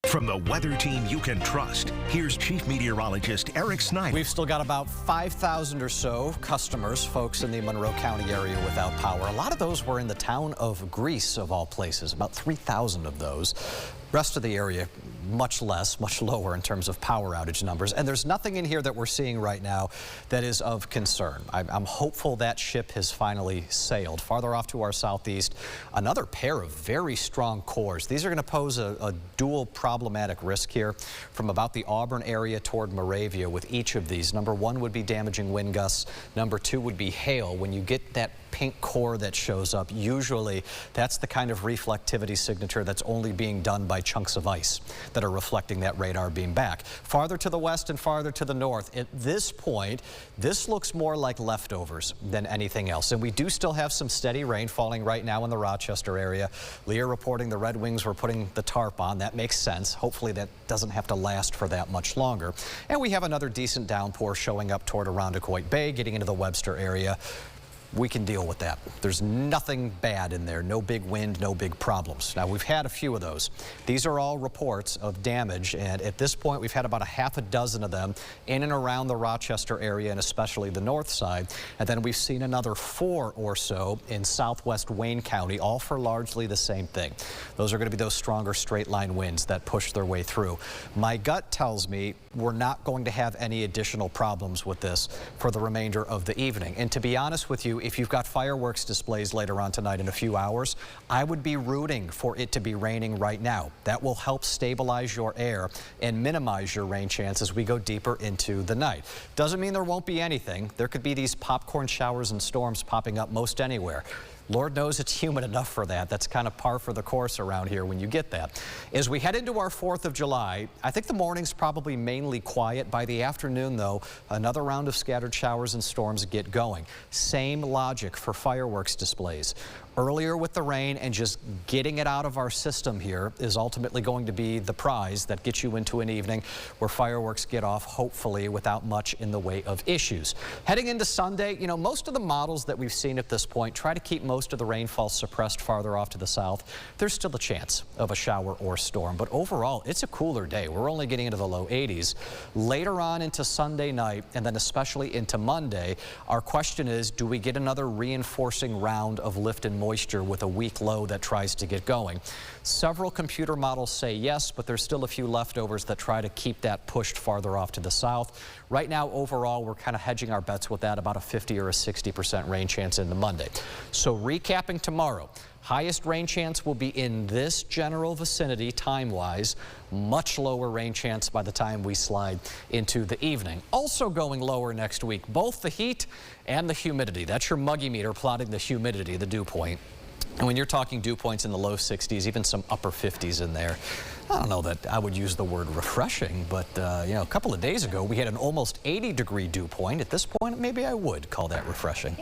From the weather team you can trust, here's Chief Meteorologist Eric Snyder. We've still got about 5,000 or so customers, folks in the Monroe County area without power. A lot of those were in the town of Greece, of all places, about 3,000 of those. Rest of the area, much less, much lower in terms of power outage numbers. And there's nothing in here that we're seeing right now that is of concern. I'm hopeful that ship has finally sailed. Farther off to our southeast, another pair of very strong cores. These are going to pose a dual problematic risk here from about the Auburn area toward Moravia with each of these. Number one would be damaging wind gusts. Number two would be hail. When you get that pink core that shows up, usually that's the kind of reflectivity signature that's only being done by chunks of ice that are reflecting that radar beam back. Farther to the west and farther to the north, at this point, this looks more like leftovers than anything else. And we do still have some steady rain falling right now in the Rochester area. Leah reporting the Red Wings were putting the tarp on. That makes sense. Hopefully that doesn't have to last for that much longer. And we have another decent downpour showing up toward Irondequoit Bay, getting into the Webster area. We can deal with that. There's nothing bad in there, no big wind, no big problems. Now, we've had a few of those. These are all reports of damage, and at this point, we've had about a half a dozen of them in and around the Rochester area, and especially the north side. And then we've seen another 4 or so in southwest Wayne County, all for largely the same thing. Those are going to be those stronger straight line winds that push their way through. My gut tells me we're not going to have any additional problems with this for the remainder of the evening. And to be honest with you, if you've got fireworks displays later on tonight in a few hours, I would be rooting for it to be raining right now. That will help stabilize your air and minimize your rain chance as we go deeper into the night. Doesn't mean there won't be anything. There could be these popcorn showers and storms popping up most anywhere. Lord knows it's humid enough for that. That's kind of par for the course around here when you get that. As we head into our 4th of July, I think the morning's probably mainly quiet. By the afternoon, though, another round of scattered showers and storms get going. Same logic for fireworks displays. Earlier with the rain and just getting it out of our system here is ultimately going to be the prize that gets you into an evening where fireworks get off, hopefully, without much in the way of issues. Heading into Sunday, you know, most of the models that we've seen at this point try to keep most of the rainfall suppressed farther off to the south. There's still a chance of a shower or storm, but overall, it's a cooler day. We're only getting into the low 80s. Later on into Sunday night, and then especially into Monday, our question is, do we get another reinforcing round of lift and moisture with a weak low that tries to get going? Several computer models say yes, but there's still a few leftovers that try to keep that pushed farther off to the south. Right now, overall, we're kind of hedging our bets with that, about a 50 or a 60% rain chance into Monday. So recapping tomorrow, highest rain chance will be in this general vicinity time-wise. Much lower rain chance by the time we slide into the evening. Also going lower next week, both the heat and the humidity. That's your muggy meter plotting the humidity, the dew point. And when you're talking dew points in the low 60s, even some upper 50s in there, I don't know that I would use the word refreshing, but you know, a couple of days ago we had an almost 80-degree dew point. At this point, maybe I would call that refreshing.